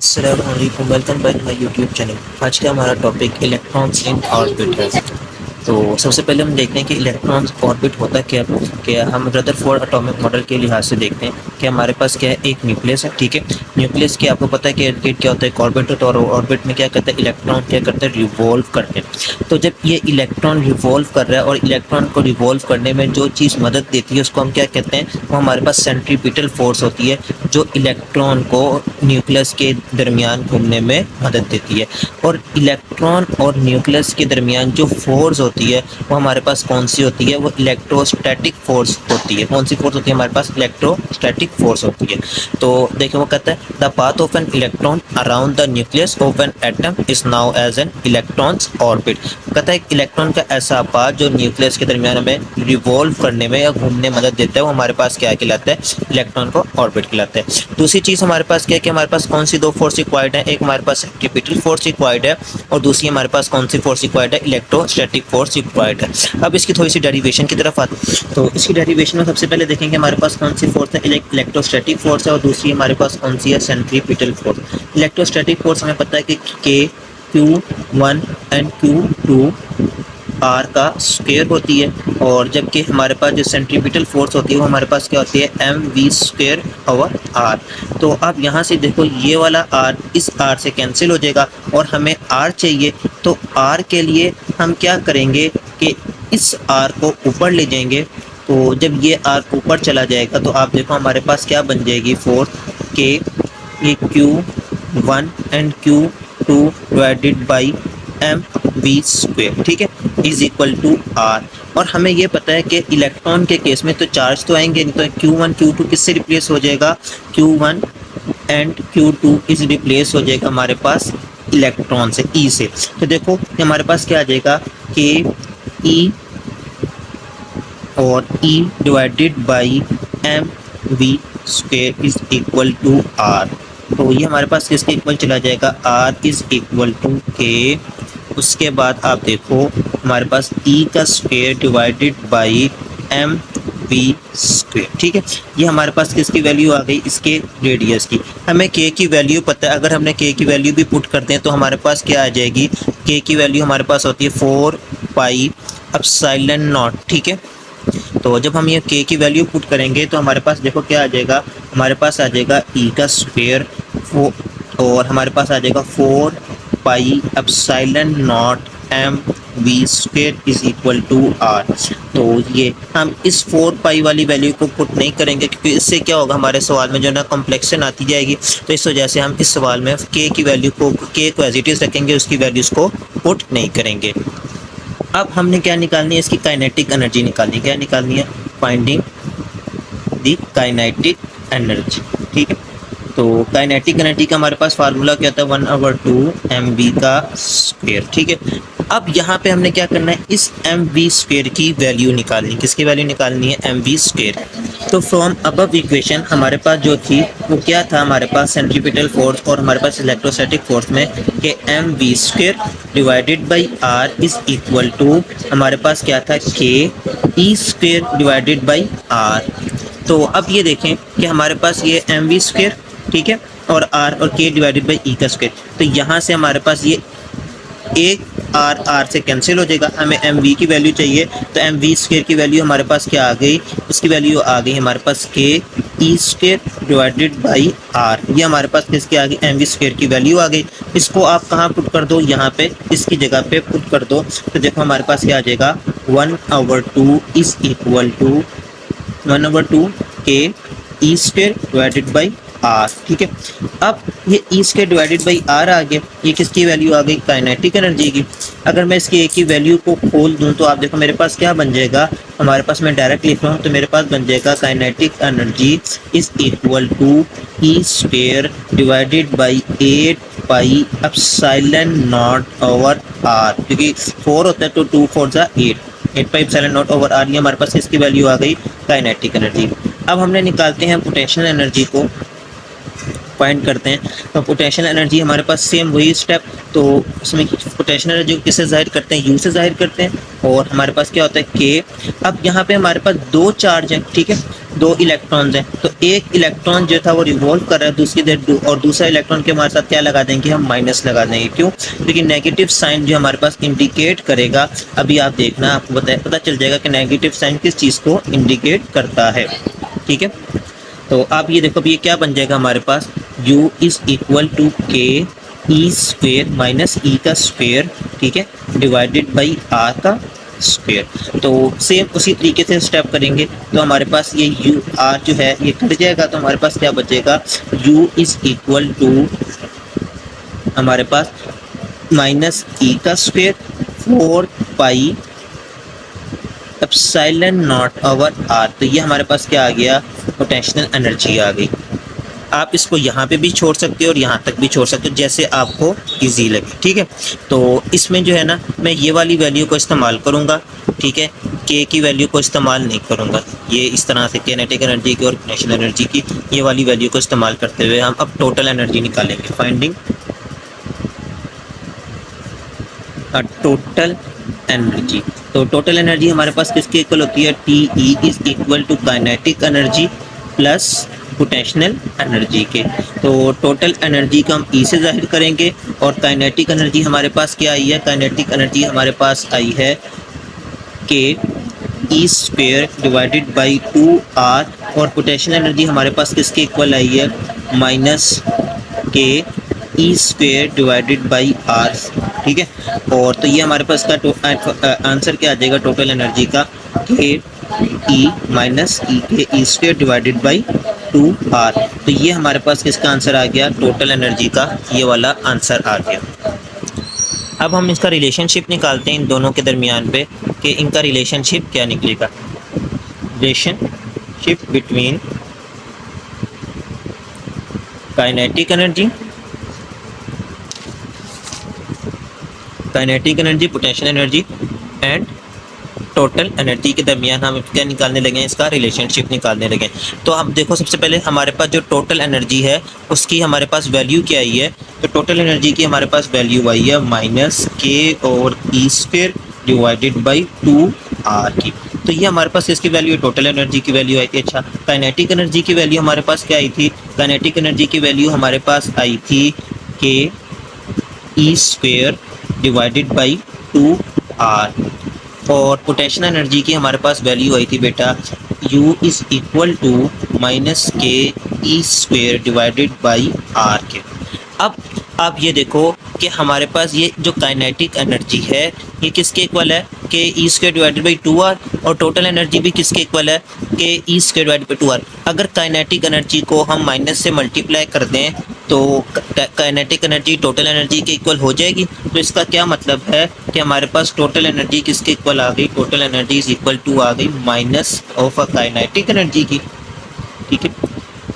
अस्सलामुअलैकुम, welcome back my YouTube channel. आज का हमारा टॉपिक इलेक्ट्रॉन्स इन ऑर्बिट है। तो सबसे पहले हम देखते हैं कि इलेक्ट्रॉन्स ऑर्बिट होता क्या है। क्या हम रदरफोर्ड एटॉमिक मॉडल के लिहाज से देखते हैं कि हमारे पास क्या है, एक न्यूक्लियस है। ठीक है, न्यूक्लियस की आपको पता है कि इनके क्या होता है, एक ऑर्बिट होता है और ऑर्बिट में क्या करता है, इलेक्ट्रॉन क्या करते हैं, रिवॉल्व करते हैं। तो जब ये इलेक्ट्रॉन रिवॉल्व कर रहा है और इलेक्ट्रॉन को रिवॉल्व करने में जो चीज़ मदद देती है उसको हम क्या कहते हैं, वो हमारे पास सेंट्रीपिटल फोर्स होती है, जो इलेक्ट्रॉन को न्यूक्लियस के दरमियान घूमने में मदद देती है। और इलेक्ट्रॉन और न्यूक्लियस के दरमियान जो फोर्स होती है वो हमारे पास कौन सी होती है, वो इलेक्ट्रोस्टैटिक फोर्स होती है। कौन सी फोर्स होती है हमारे पास, इलेक्ट्रोस्टैटिक फोर्स होती है। तो देखिए वो कहता है the path of an electron around the nucleus of an atom is now as an electrons orbit. कहता है इलेक्ट्रॉन का ऐसा पाथ जो न्यूक्लियस के दरमियान हमें रिवॉल्व करने में या घूमने में मदद देता है, वो हमारे पास क्या कहलाता है, इलेक्ट्रॉन को ऑर्बिट कहलाता है। दूसरी चीज़ हमारे पास क्या है कि हमारे पास कौन सी दो फोर्स रिक्वायर्ड है, एक हमारे पास सेंट्रीपिटल फोर्स रिक्वायर्ड है और दूसरी हमारे पास कौन सी फोर्स रिक्वायर्ड है, इलेक्ट्रोस्टैटिक फोर्स रिक्वायर्ड है। अब इसकी थोड़ी सी डेरिवेशन की तरफ आते हैं। तो इसकी डेरिवेशन में सबसे पहले देखेंगे हमारे पास कौन सी फोर्स है, इलेक्ट्रोस्टैटिक फोर्स है और दूसरी हमारे पास कौन सी है, सेंट्रीपिटल फोर्स। इलेक्ट्रोस्टैटिक फोर्स हमें पता है कि के Q1 एंड Q2 आर का स्क्वायर होती है, और जबकि हमारे पास जो सेंट्रीपिटल फोर्स होती है वो हमारे पास क्या होती है, mv²/r। तो अब यहाँ से देखो ये वाला r इस r से कैंसिल हो जाएगा और हमें r चाहिए। तो r के लिए हम क्या करेंगे कि इस r को ऊपर ले जाएंगे। तो जब ये r ऊपर चला जाएगा तो आप देखो हमारे पास क्या बन जाएगी फोर्स, के ये Q1 and Q2 divided by mv², ठीक है, इज इक्वल टू r। और हमें ये पता है कि इलेक्ट्रॉन के केस में तो चार्ज तो आएंगे नहीं, तो Q1 Q2 किससे रिप्लेस हो जाएगा, Q1 and Q2 is replace हो जाएगा हमारे पास इलेक्ट्रॉन से, E से। तो देखो हमारे पास क्या आ जाएगा, के E और E divided by mv² is equal to r। तो ये हमारे पास किसके इक्वल चला जाएगा, r इज इक्वल टू के। उसके बाद आप देखो हमारे पास E का स्क्वायर डिवाइडेड बाई mv², ठीक है। ये हमारे पास किसकी वैल्यू आ गई, इसके रेडियस की। हमें k की वैल्यू पता है, अगर हमने k की वैल्यू भी पुट कर दें तो हमारे पास क्या आ जाएगी, k की वैल्यू हमारे पास होती है 4πε0, ठीक है। तो जब हम ये k की वैल्यू पुट करेंगे तो हमारे पास देखो क्या आ जाएगा, हमारे पास आ जाएगा E का स्क्वायर और हमारे पास आ जाएगा 4πε0 mv² is equal to r। तो ये हम इस 4π वाली वैल्यू को पुट नहीं करेंगे क्योंकि इससे क्या होगा, हमारे सवाल में जो ना कॉम्प्लेक्सन आती जाएगी। तो इस वजह से हम इस सवाल में k की वैल्यू को, k को एज इट इज़ रखेंगे, उसकी वैल्यूज़ को पुट नहीं करेंगे। अब हमने क्या निकालनी है, इसकी काइनेटिक एनर्जी निकालनी है। क्या निकालनी है, फाइंडिंग द काइनेटिक एनर्जी, ठीक है। तो काइनेटिक एनर्जी का हमारे पास फार्मूला क्या होता है, 1/2 mv का स्क्वायर, ठीक है। अब यहाँ पे हमने क्या करना है, इस mv² की वैल्यू निकालनी, किसकी वैल्यू निकालनी है, mv²। तो फ्रॉम अबव इक्वेशन हमारे पास जो थी वो क्या था, हमारे पास सेंट्रीपिटल फोर्स और हमारे पास इलेक्ट्रोस्टैटिक फोर्स में कि mv² divided by r is equal to हमारे पास क्या था, k E² divided by r। तो अब ये देखें कि हमारे पास ये mv², ठीक है, और r और k डिवाइडेड बाई E का स्क्वायर। तो यहाँ से हमारे पास ये एक r से कैंसिल हो जाएगा, हमें mv की वैल्यू चाहिए। तो mv² की वैल्यू हमारे पास क्या आ गई, उसकी वैल्यू आ गई हमारे पास k E² divided by r। ये हमारे पास किसकी आ गई, mv² की वैल्यू आ गई। इसको आप कहाँ पुट कर दो, यहाँ पे इसकी जगह पे पुट कर दो। तो देखो हमारे पास क्या आ जाएगा, 1/2 इज इक्वल टू 1/2 के E² डिवाइडेड बाई r, ठीक है। अब ये E² डिवाइडेड बाई r आ गया, ये किसकी वैल्यू आ गई, काइनेटिक एनर्जी की। अगर मैं इसकी एक ही वैल्यू को खोल दूं तो आप देखो मेरे पास क्या बन जाएगा, हमारे पास, मैं डायरेक्ट लिख रहा हूँ तो मेरे पास बन जाएगा kinetic energy is equal to E² divided by 8πε0/r, क्योंकि 4 होता है तो 2 4 जा 8πε0/r। ये हमारे पास इसकी वैल्यू आ गई काइनेटिक एनर्जी। अब हमने निकालते हैं पोटेंशियल एनर्जी को। फाइंड करते हैं। तो पोटेंशियल एनर्जी हमारे पास सेम वही स्टेप, तो उसमें पोटेंशियल एनर्जी को किससे जाहिर करते हैं, यू से जाहिर करते हैं, और हमारे पास क्या होता है के। अब यहाँ पे हमारे पास दो चार्ज हैं, ठीक है, दो इलेक्ट्रॉन्स हैं, तो एक इलेक्ट्रॉन जो था वो रिवॉल्व कर रहा है दूसरी तरफ, और दूसरा इलेक्ट्रॉन के हमारे साथ क्या लगा देंगे, हम माइनस लगा देंगे। क्यों? क्योंकि नेगेटिव साइन जो हमारे पास इंडिकेट करेगा, अभी आप देखना आपको पता चल जाएगा कि नेगेटिव साइन किस चीज़ को इंडिकेट करता है, ठीक है। तो आप ये देखो, ये क्या बन जाएगा हमारे पास, u इज इक्वल टू के ई स्क्वेयर माइनस ई का स्क्वेयर, ठीक है, डिवाइडेड बाई आर का स्क्वेयर। तो सेम उसी तरीके से स्टेप करेंगे, तो हमारे पास ये यू आर जो है ये कट जाएगा, तो हमारे पास क्या बचेगा, u इज इक्वल टू हमारे पास माइनस ई का square 4 pi epsilon nought over R. तो ये हमारे पास क्या आ गया, पोटेंशियल एनर्जी आ गई। आप इसको यहाँ पे भी छोड़ सकते हो और यहाँ तक भी छोड़ सकते हो, जैसे आपको इजी लगे, ठीक है। तो इसमें जो है ना, मैं ये वाली वैल्यू को इस्तेमाल करूँगा, ठीक है, के की वैल्यू को इस्तेमाल नहीं करूँगा। ये इस तरह से काइनेटिक एनर्जी की और पोटेंशियल एनर्जी की ये वाली वैल्यू को इस्तेमाल करते हुए हम अब टोटल एनर्जी निकालेंगे। Finding total energy. तो टोटल एनर्जी हमारे पास किसके इक्वल होती है, T E is equal to kinetic energy plus potential energy के। तो टोटल एनर्जी को हम ई से जाहिर करेंगे, और काइनेटिक एनर्जी हमारे पास क्या आई है, काइनेटिक एनर्जी हमारे पास आई है के E square divided by 2r, और पोटेंशियल एनर्जी हमारे पास किसके इक्वल आई है, minus K E square divided by are, ठीक है। और तो ये हमारे पास का आंसर क्या आ जाएगा टोटल एनर्जी का, के ई माइनस ई के E square divided by 2r। तो ये हमारे पास किसका आंसर आ गया, टोटल एनर्जी का ये वाला आंसर आ गया। अब हम इसका रिलेशनशिप निकालते हैं इन दोनों के दरमियान पे, कि इनका रिलेशनशिप क्या निकलेगा। Relationship between kinetic energy, potential energy and total energy के दरमियान हम क्या निकालने लगे हैं, इसका रिलेशनशिप निकालने लगे हैं। तो हम देखो, सबसे पहले हमारे पास जो टोटल एनर्जी है उसकी हमारे पास वैल्यू क्या आई है, तो टोटल एनर्जी की हमारे पास वैल्यू आई है माइनस के और E square divided by 2r की। तो ये हमारे पास इसकी वैल्यू, टोटल एनर्जी की वैल्यू आई थी। अच्छा, काइनेटिक एनर्जी की वैल्यू हमारे पास क्या आई थी, काइनेटिक एनर्जी की वैल्यू हमारे पास आई थी के E square divided by 2r, और पोटेंशियल एनर्जी की हमारे पास वैल्यू आई थी बेटा, u is equal to minus K E square divided by R के। अब आप ये देखो कि हमारे पास ये जो काइनेटिक एनर्जी है ये किसके इक्वल है, के E square divided by 2r, और टोटल एनर्जी भी किसके इक्वल है, के E square divided by 2r। अगर काइनेटिक एनर्जी को हम माइनस से मल्टीप्लाई कर दें तो काइनेटिक एनर्जी टोटल एनर्जी के इक्वल हो जाएगी। तो इसका क्या मतलब है कि हमारे पास टोटल एनर्जी किसके इक्वल आ गई, total energy is equal to आ गई minus of a kinetic energy की, ठीक है।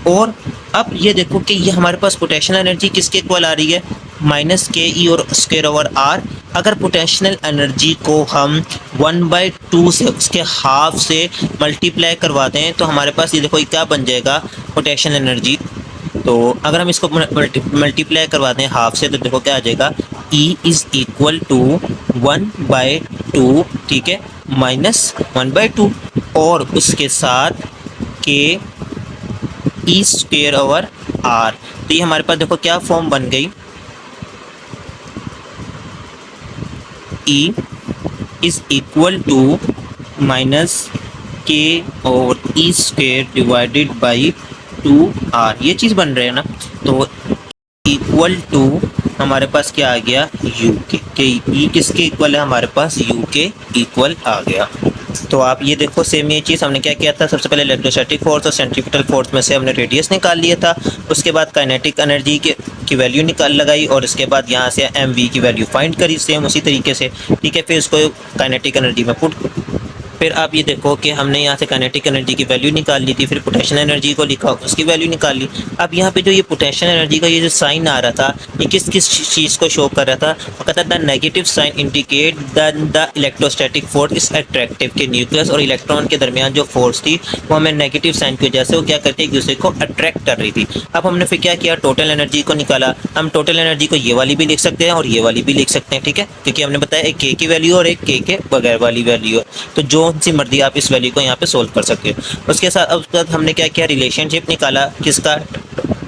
और अब ये देखो कि ये हमारे पास पोटेंशियल एनर्जी किसके इक्वल आ रही है, माइनस के ई और स्क्वायर ओवर आर। अगर पोटेंशियल एनर्जी को हम 1/2 से, उसके हाफ से मल्टीप्लाई करवा दें तो हमारे पास ये देखो ये क्या बन जाएगा, पोटेंशियल एनर्जी। तो अगर हम इसको मल्टीप्लाई करवा दें हाफ से तो देखो क्या आ जाएगा, E इज़ इक्वल टू 1/2, ठीक है, माइनस 1/2, और उसके साथ के ई स्क्वेयर ओवर आर। तो ये हमारे पास देखो क्या फॉर्म बन गई, E is equal to minus K और ई स्क्वेयर डिवाइडेड बाई 2r, ये चीज़ बन रही है ना। तो इक्वल टू हमारे पास क्या आ गया, u के ई किसके इक्वल है, हमारे पास u के इक्वल आ गया। तो आप ये देखो सेम ये चीज़ हमने क्या किया था, सबसे पहले इलेक्ट्रोस्टैटिक फोर्स और सेंट्रीपिटल फोर्स में से हमने रेडियस निकाल लिया था, उसके बाद काइनेटिक एनर्जी की वैल्यू निकाल लगाई, और उसके बाद यहाँ से mv की वैल्यू फाइंड करी सेम उसी तरीके से, ठीक है। फिर उसको काइनेटिक एनर्जी में पुट फिर आप ये देखो कि हमने यहाँ से काइनेटिक एनर्जी की वैल्यू निकाल ली थी, फिर पोटेंशियल एनर्जी को लिखा, उसकी वैल्यू निकाल ली। अब यहाँ पे जो ये पोटेंशियल एनर्जी का ये जो साइन आ रहा था, ये किस किस चीज़ को शो कर रहा था? वो कहता था the negative sign indicate the electrostatic force is attractive, के न्यूक्लियस और इलेक्ट्रॉन के दरमियान जो फोर्स थी वो हमें नेगेटिव साइन की वजह से वो क्या करती है, एक दूसरे को अट्रैक्ट कर रही थी। अब हमने फिर क्या किया, टोटल एनर्जी को निकाला। हम टोटल एनर्जी को ये वाली भी लिख सकते हैं और ये वाली भी लिख सकते हैं, ठीक है, क्योंकि हमने बताया एक के की वैल्यू और एक के बगैर वाली वैल्यू है, तो जो सी मर्जी आप इस वैल्यू को यहाँ पे सोल्व कर सकते हो। उसके बाद हमने क्या किया, रिलेशनशिप निकाला किसका,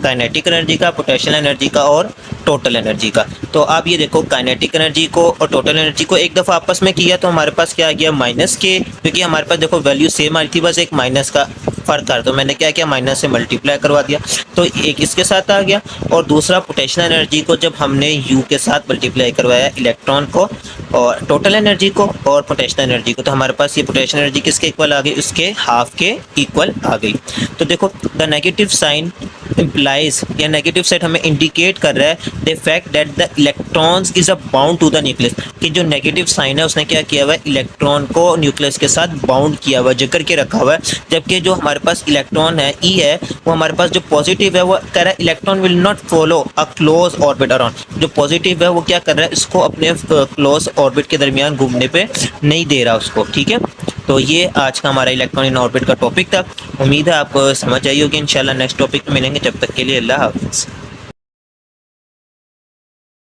काइनेटिक एनर्जी का, पोटेंशियल एनर्जी का और टोटल एनर्जी का। तो आप ये देखो काइनेटिक एनर्जी को और टोटल एनर्जी को एक दफ़ा आपस में किया तो हमारे पास क्या आ गया, माइनस के, क्योंकि हमारे पास देखो वैल्यू सेम आई थी, बस एक माइनस का फ़र्क था, तो मैंने क्या किया, माइनस से मल्टीप्लाई करवा दिया, तो एक इसके साथ आ गया। और दूसरा पोटेंशियल एनर्जी को जब हमने यू के साथ मल्टीप्लाई करवाया, इलेक्ट्रॉन को और टोटल एनर्जी को और पोटेंशियल एनर्जी को, तो हमारे पास ये पोटेंशियल एनर्जी किसके इक्वल आ गई, उसके हाफ के इक्वल आ गई। तो देखो द नेगेटिव साइन implies या नेगेटिव साइड हमें इंडिकेट कर रहा है the fact that the electrons is a bound to the nucleus, कि जो नेगेटिव साइन है उसने क्या किया हुआ है, इलेक्ट्रॉन को न्यूक्लियस के साथ बाउंड किया हुआ है, जकड़ के रखा हुआ है। जबकि जो हमारे पास इलेक्ट्रॉन है ई है, वो हमारे पास जो पॉजिटिव है वो कह रहा है electron will not follow a close orbit around, जो पॉजिटिव है वो क्या कर रहा है, इसको अपने क्लोज ऑर्बिट के दरमियान घूमने पे नहीं दे रहा उसको, ठीक है। तो ये आज का हमारा इलेक्ट्रॉन इन ऑर्बिट का टॉपिक था। उम्मीद है आपको समझ आई होगी। इंशाल्लाह नेक्स्ट टॉपिक में मिलेंगे, जब तक के लिए अल्लाह हाफ़िज़।